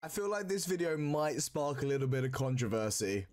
I feel like this video might spark a little bit of controversy.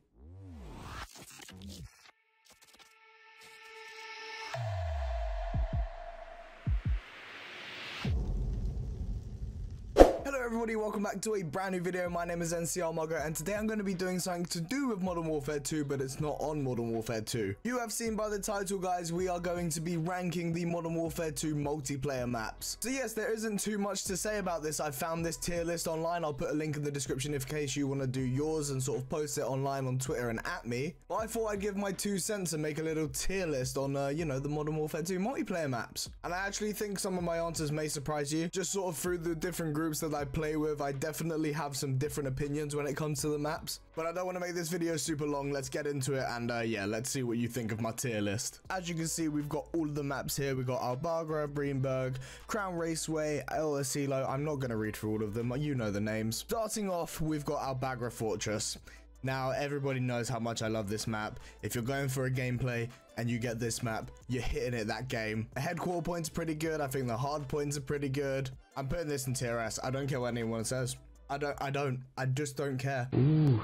Hello everybody, welcome back to a brand new video. My name is NCR and today I'm going to be doing something to do with Modern Warfare 2, but it's not on Modern Warfare 2. You have seen by the title, guys, we are going to be ranking the Modern Warfare 2 multiplayer maps. So yes, there isn't too much to say about this. I found this tier list online. I'll put a link in the description in case you want to do yours and sort of post it online on Twitter and at me. But I thought I'd give my 2 cents and make a little tier list on, you know, the Modern Warfare 2 multiplayer maps. And I actually think some of my answers may surprise you. Just sort of through the different groups that I play with, I definitely have some different opinions when it comes to the maps, but I don't want to make this video super long. Let's get into it and yeah, let's see what you think of my tier list. As you can see, we've got all of the maps here. We've got our Bagra, Greenberg, Crown Raceway, ELLO. I'm not going to read through all of them, you know the names. Starting off, we've got our Bagra Fortress. Now, everybody knows how much I love this map. If you're going for a gameplay and you get this map, you're hitting it that game. The headquarter point's pretty good. I think the hard points are pretty good. I'm putting this in tier S. I don't care what anyone says. I just don't care. Ooh,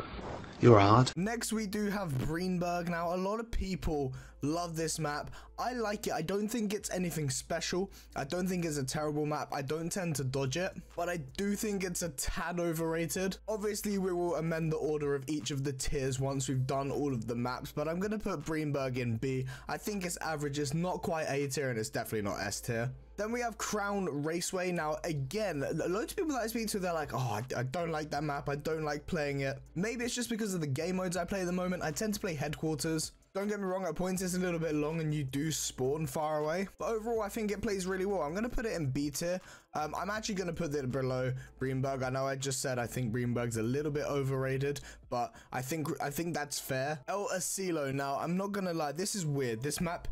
you're hard. Next, we do have Greenberg. Now, a lot of people love this map. I like it. I don't think it's anything special. I don't think it's a terrible map. I don't tend to dodge it, but I do think it's a tad overrated. Obviously, we will amend the order of each of the tiers once we've done all of the maps, but I'm going to put Greenberg in B. I think it's average. It's not quite A tier, and it's definitely not S tier. Then we have Crown Raceway. Now, again, loads of people that I speak to, they're like, oh, I don't like that map. I don't like playing it. Maybe it's just because of the game modes I play at the moment. I tend to play headquarters. Don't get me wrong, at points it's a little bit long and you do spawn far away. But overall, I think it plays really well. I'm going to put it in B tier. I'm actually going to put it below Greenberg. I know I just said I think Greenberg's a little bit overrated, but I think that's fair. ELLO. Now, I'm not going to lie, this is weird. This map,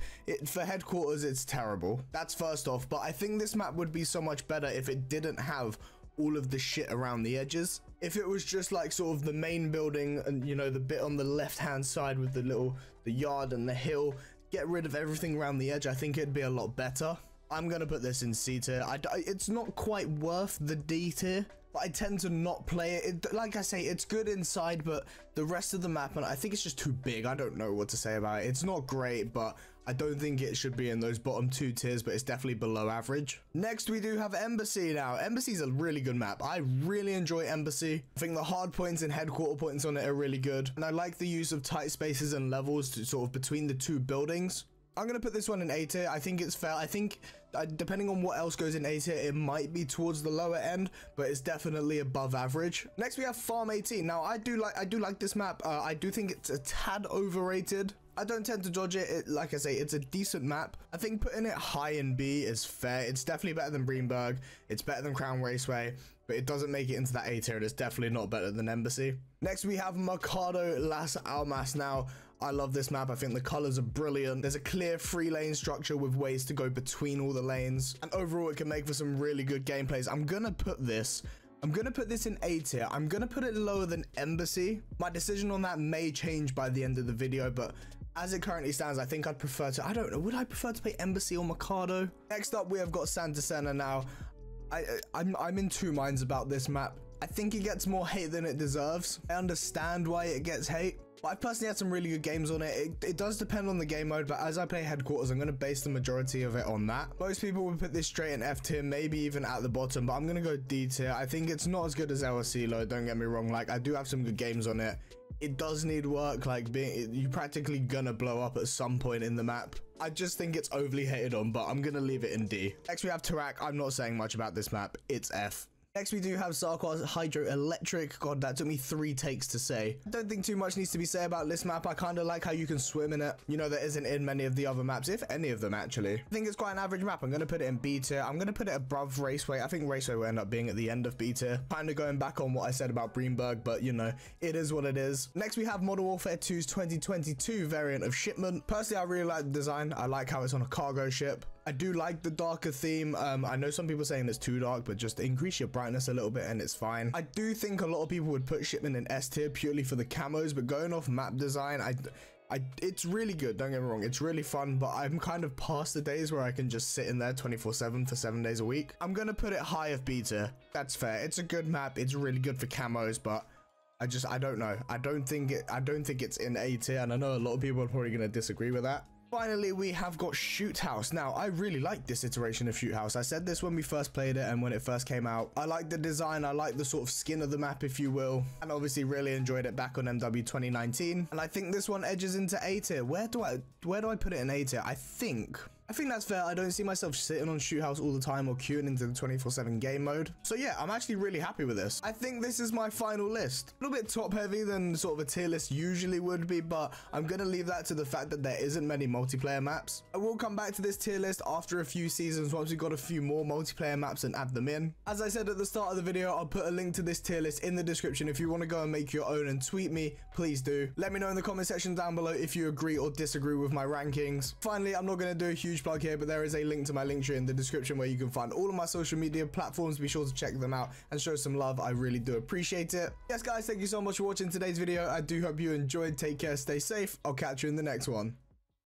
for headquarters, it's terrible. That's first off, but I think this map would be so much better if it didn't have all of the shit around the edges. If it was just like sort of the main building and, you know, the bit on the left hand side with the yard and the hill, get rid of everything around the edge, I think it'd be a lot better. I'm gonna put this in C tier. It's not quite worth the D tier, but I tend to not play it. Like I say, it's good inside, but the rest of the map, and I think it's just too big. I don't know what to say about it. It's not great, but I don't think it should be in those bottom 2 tiers, but it's definitely below average. Next, we do have Embassy. Now, Embassy's a really good map. I really enjoy Embassy. I think the hard points and headquarter points on it are really good, and I like the use of tight spaces and levels to sort of between the 2 buildings. I'm going to put this one in A tier. I think it's fair. I think depending on what else goes in A tier, it might be towards the lower end, but it's definitely above average. Next, we have Farm 18. Now, I do like this map. I do think it's a tad overrated. I don't tend to dodge it. Like I say, it's a decent map. I think putting it high in B is fair. It's definitely better than Greenberg. It's better than Crown Raceway, but it doesn't make it into that A tier. It's definitely not better than Embassy. Next, we have Mercado Las Almas. Now, I love this map. I think the colors are brilliant. There's a clear 3-lane structure with ways to go between all the lanes, and overall it can make for some really good gameplays. I'm gonna put this in A tier. I'm gonna put it lower than Embassy. My decision on that may change by the end of the video, but as it currently stands, I think I'd prefer to, I don't know, would I prefer to play Embassy or Mercado? Next up, we have got Santa Cena. Now, I'm in 2 minds about this map. I think it gets more hate than it deserves. I understand why it gets hate, but I've personally had some really good games on it. It does depend on the game mode, but as I play headquarters, I'm going to base the majority of it on that. Most people would put this straight in F tier, maybe even at the bottom, but I'm going to go D tier. I think it's not as good as ELLO, don't get me wrong. Like, I do have some good games on it. It does need work, like you're practically gonna blow up at some point in the map. I just think it's overly hated on, but I'm gonna leave it in D. Next, we have Tarak. I'm not saying much about this map. It's F. Next, we do have Sarkos Hydroelectric. God, that took me 3 takes to say. I don't think too much needs to be said about this map. I kind of like how you can swim in it. You know, that isn't in many of the other maps, if any of them, actually. I think it's quite an average map. I'm going to put it in B tier. I'm going to put it above Raceway. I think Raceway will end up being at the end of B tier. Kind of going back on what I said about Greenberg, but, you know, it is what it is. Next, we have Modern Warfare 2's 2022 variant of Shipment. Personally, I really like the design. I like how it's on a cargo ship. I do like the darker theme. I know some people saying it's too dark, but just increase your brightness a little bit and it's fine. I do think a lot of people would put Shipment in S tier purely for the camos, but going off map design, It's really good, don't get me wrong, it's really fun, but I'm kind of past the days where I can just sit in there 24/7 for 7 days a week. I'm gonna put it high of B tier. That's fair. It's a good map, it's really good for camos, but I don't know. I don't think it's in A tier, and I know a lot of people are probably gonna disagree with that. Finally, we have got Shoot House. Now, I really like this iteration of Shoot House. I said this when we first played it and when it first came out. I like the design. I like the sort of skin of the map, if you will. And obviously really enjoyed it back on MW 2019. And I think this one edges into A tier. Where do I put it in A tier? I think that's fair. I don't see myself sitting on Shoot House all the time or queuing into the 24/7 game mode. So yeah, I'm actually really happy with this. I think this is my final list. A little bit top heavy than sort of a tier list usually would be, but I'm going to leave that to the fact that there isn't many multiplayer maps. I will come back to this tier list after a few seasons once we've got a few more multiplayer maps and add them in. As I said at the start of the video, I'll put a link to this tier list in the description. If you want to go and make your own and tweet me, please do. Let me know in the comment section down below if you agree or disagree with my rankings. Finally, I'm not going to do a huge plug here, but there is a link to my link tree in the description where you can find all of my social media platforms. Be sure to check them out and show some love. I really do appreciate it. Yes guys, thank you so much for watching today's video. I do hope you enjoyed. Take care, stay safe. I'll catch you in the next one.